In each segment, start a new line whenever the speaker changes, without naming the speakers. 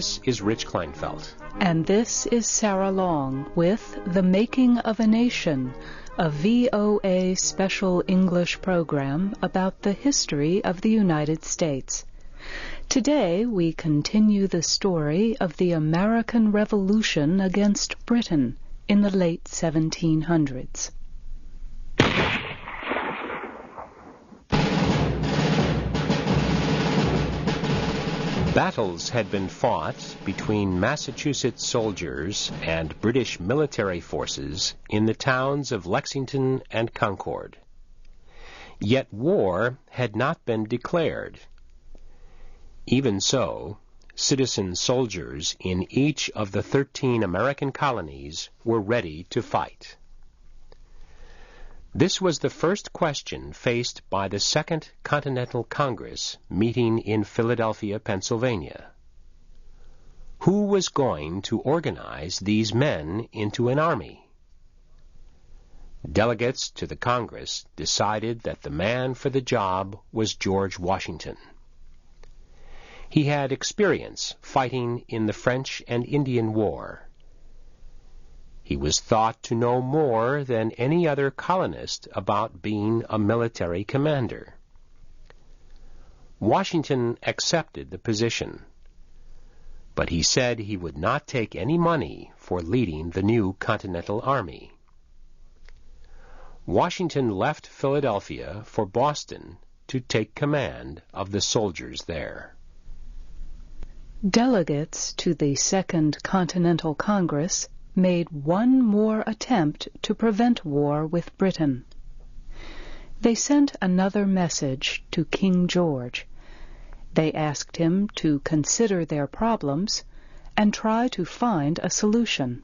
This is Rich Kleinfeld.
And this is Sarah Long with The Making of a Nation, a VOA special English program about the history of the United States. Today we continue the story of the American Revolution against Britain in the late 1700s.
Battles had been fought between Massachusetts soldiers and British military forces in the towns of Lexington and Concord. Yet war had not been declared. Even so, citizen soldiers in each of the 13 American colonies were ready to fight. This was the first question faced by the Second Continental Congress meeting in Philadelphia, Pennsylvania. Who was going to organize these men into an army? Delegates to the Congress decided that the man for the job was George Washington. He had experience fighting in the French and Indian War. He was thought to know more than any other colonist about being a military commander. Washington accepted the position, but he said he would not take any money for leading the new Continental Army. Washington left Philadelphia for Boston to take command of the soldiers there.
Delegates to the Second Continental Congress made one more attempt to prevent war with Britain. They sent another message to King George. They asked him to consider their problems and try to find a solution.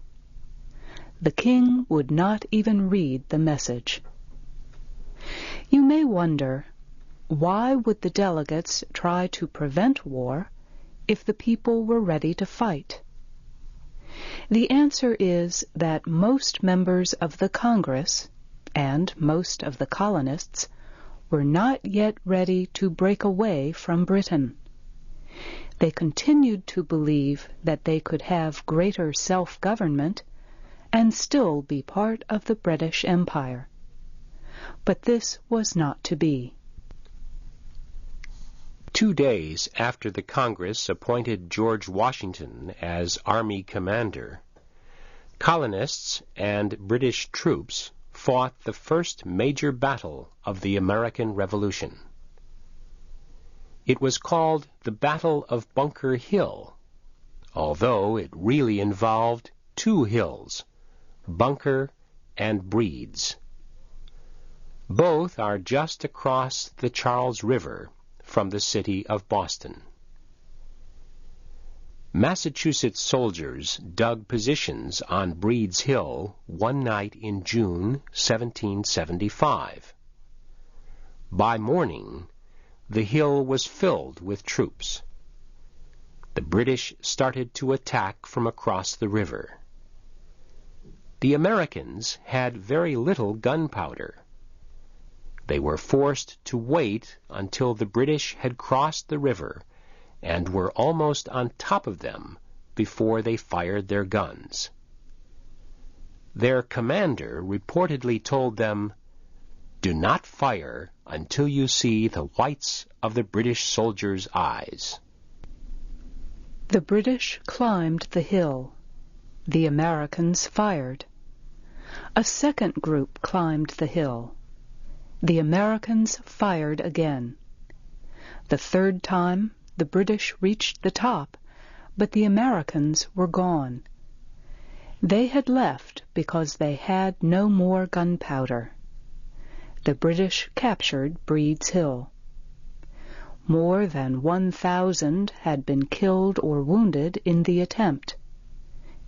The king would not even read the message. You may wonder, why would the delegates try to prevent war if the people were ready to fight? The answer is that most members of the Congress and most of the colonists were not yet ready to break away from Britain. They continued to believe that they could have greater self-government and still be part of the British Empire. But this was not to be.
2 days after the Congress appointed George Washington as Army commander, colonists and British troops fought the first major battle of the American Revolution. It was called the Battle of Bunker Hill, although it really involved 2 hills, Bunker and Breed's. Both are just across the Charles River from the city of Boston. Massachusetts soldiers dug positions on Breed's Hill one night in June 1775. By morning, the hill was filled with troops. The British started to attack from across the river. The Americans had very little gunpowder. They were forced to wait until the British had crossed the river and were almost on top of them before they fired their guns. Their commander reportedly told them, "Do not fire until you see the whites of the British soldiers' eyes."
The British climbed the hill. The Americans fired. A second group climbed the hill. The Americans fired again. The third time, the British reached the top, but the Americans were gone. They had left because they had no more gunpowder. The British captured Breed's Hill. More than 1,000 had been killed or wounded in the attempt.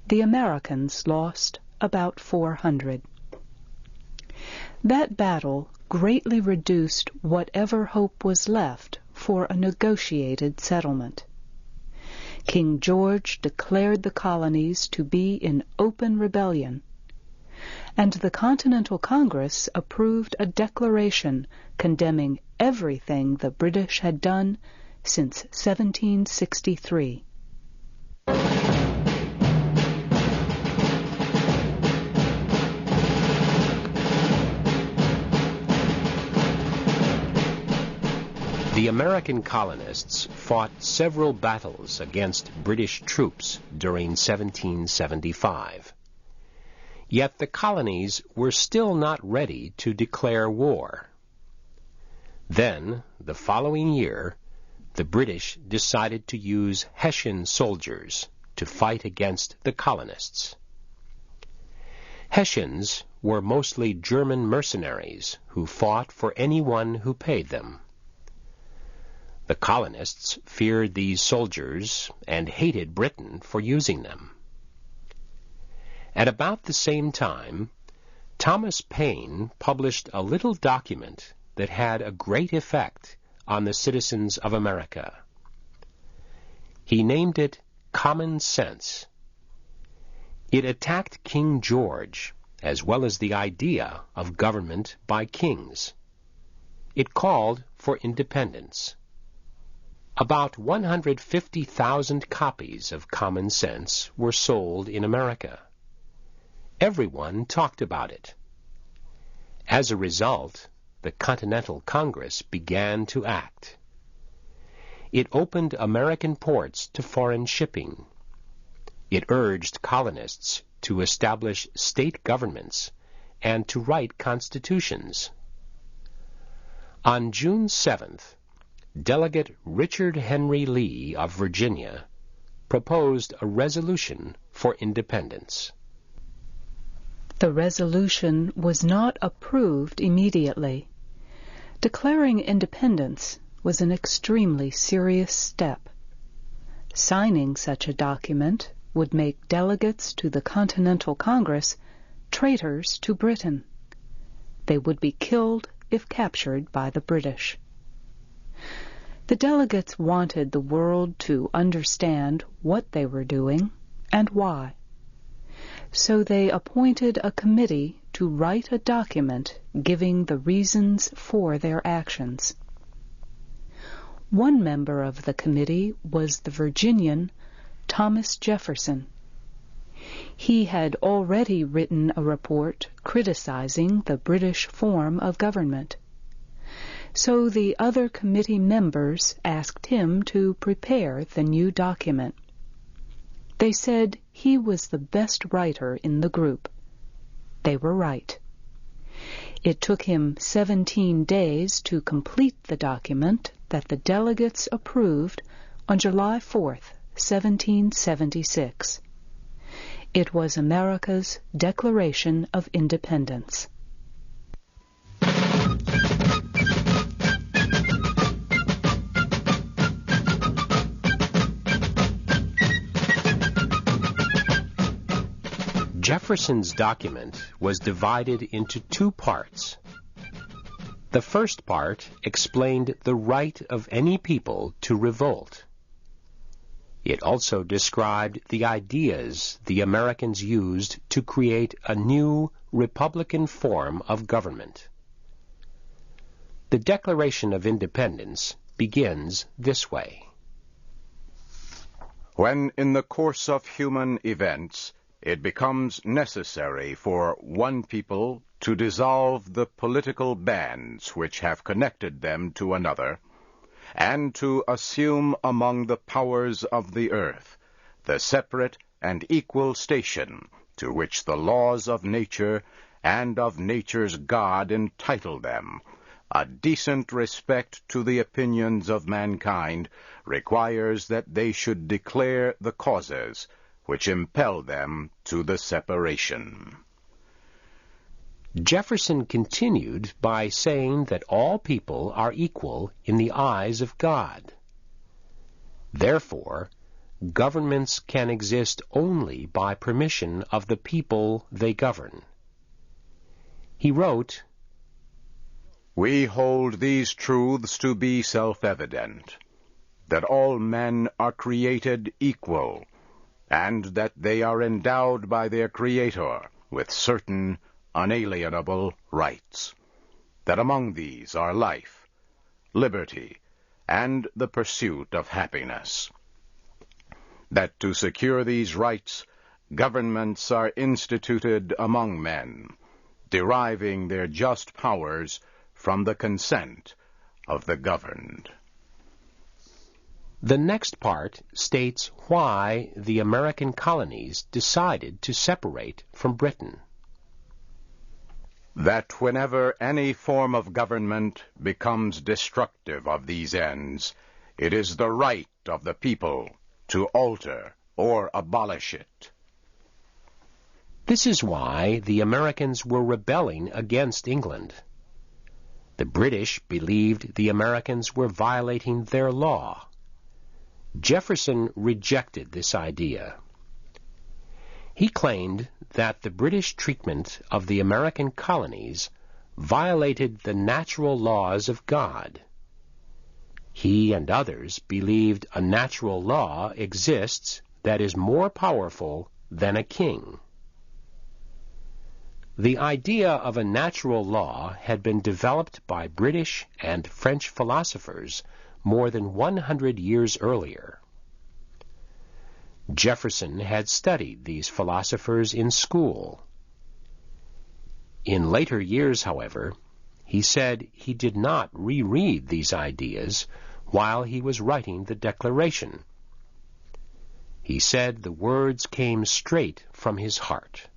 The Americans lost about 400. That battle greatly reduced whatever hope was left for a negotiated settlement. King George declared the colonies to be in open rebellion, and the Continental Congress approved a declaration condemning everything the British had done since 1763.
American colonists fought several battles against British troops during 1775. Yet the colonies were still not ready to declare war. Then, the following year, the British decided to use Hessian soldiers to fight against the colonists. Hessians were mostly German mercenaries who fought for anyone who paid them. The colonists feared these soldiers and hated Britain for using them. At about the same time, Thomas Paine published a little document that had a great effect on the citizens of America. He named it Common Sense. It attacked King George, as well as the idea of government by kings. It called for independence. About 150,000 copies of Common Sense were sold in America. Everyone talked about it. As a result, the Continental Congress began to act. It opened American ports to foreign shipping. It urged colonists to establish state governments and to write constitutions. On June 7th, Delegate Richard Henry Lee of Virginia proposed a resolution for independence.
The resolution was not approved immediately. Declaring independence was an extremely serious step. Signing such a document would make delegates to the Continental Congress traitors to Britain. They would be killed if captured by the British. The delegates wanted the world to understand what they were doing and why. So they appointed a committee to write a document giving the reasons for their actions. One member of the committee was the Virginian Thomas Jefferson. He had already written a report criticizing the British form of government. So the other committee members asked him to prepare the new document. They said he was the best writer in the group. They were right. It took him 17 days to complete the document that the delegates approved on July 4th, 1776. It was America's Declaration of Independence.
Jefferson's document was divided into two parts. The first part explained the right of any people to revolt. It also described the ideas the Americans used to create a new republican form of government. The Declaration of Independence begins this way.
When in the course of human events it becomes necessary for one people to dissolve the political bands which have connected them to another, and to assume among the powers of the earth the separate and equal station to which the laws of nature and of nature's God entitle them, a decent respect to the opinions of mankind requires that they should declare the causes which impel them to the separation.
Jefferson continued by saying that all people are equal in the eyes of God. Therefore, governments can exist only by permission of the people they govern. He wrote,
"We hold these truths to be self-evident, that all men are created equal, and that they are endowed by their Creator with certain unalienable rights, that among these are life, liberty, and the pursuit of happiness. That to secure these rights, governments are instituted among men, deriving their just powers from the consent of the governed."
The next part states why the American colonies decided to separate from Britain.
That whenever any form of government becomes destructive of these ends, it is the right of the people to alter or abolish it.
This is why the Americans were rebelling against England. The British believed the Americans were violating their law. Jefferson rejected this idea. He claimed that the British treatment of the American colonies violated the natural laws of God. He and others believed a natural law exists that is more powerful than a king. The idea of a natural law had been developed by British and French philosophers more than 100 years earlier. Jefferson had studied these philosophers in school. In later years, however, he said he did not reread these ideas while he was writing the Declaration. He said the words came straight from his heart.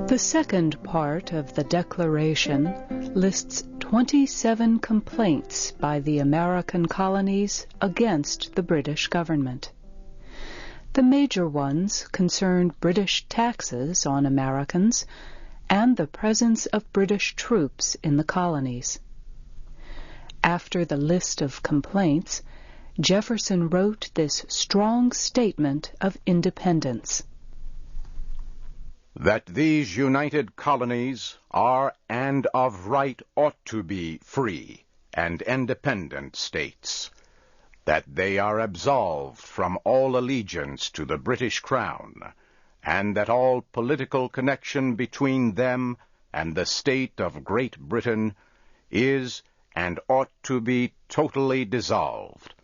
The second part of the Declaration lists 27 complaints by the American colonies against the British government. The major ones concerned British taxes on Americans and the presence of British troops in the colonies. After the list of complaints, Jefferson wrote this strong statement of independence.
That these united colonies are and of right ought to be free and independent states, that they are absolved from all allegiance to the British Crown, and that all political connection between them and the state of Great Britain is and ought to be totally dissolved,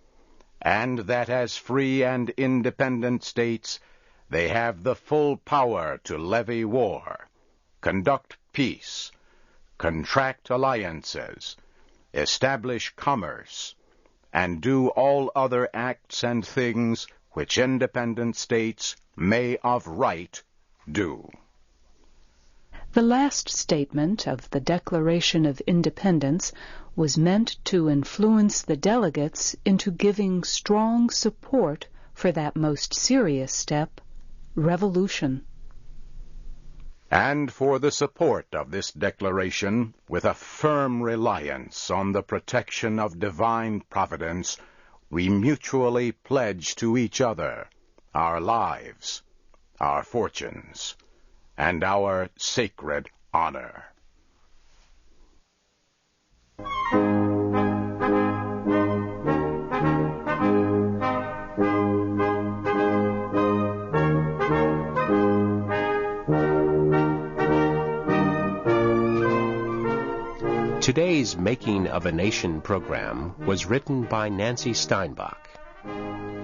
and that as free and independent states they have the full power to levy war, conduct peace, contract alliances, establish commerce, and do all other acts and things which independent states may of right do.
The last statement of the Declaration of Independence was meant to influence the delegates into giving strong support for that most serious step, revolution.
And for the support of this declaration, with a firm reliance on the protection of divine providence, we mutually pledge to each other our lives, our fortunes, and our sacred honor.
Today's Making of a Nation program was written by Nancy Steinbach.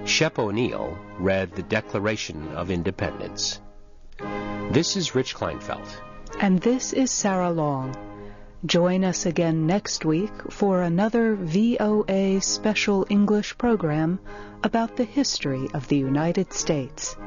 Shep O'Neill read the Declaration of Independence. This is Rich Kleinfeld.
And this is Sarah Long. Join us again next week for another VOA special English program about the history of the United States.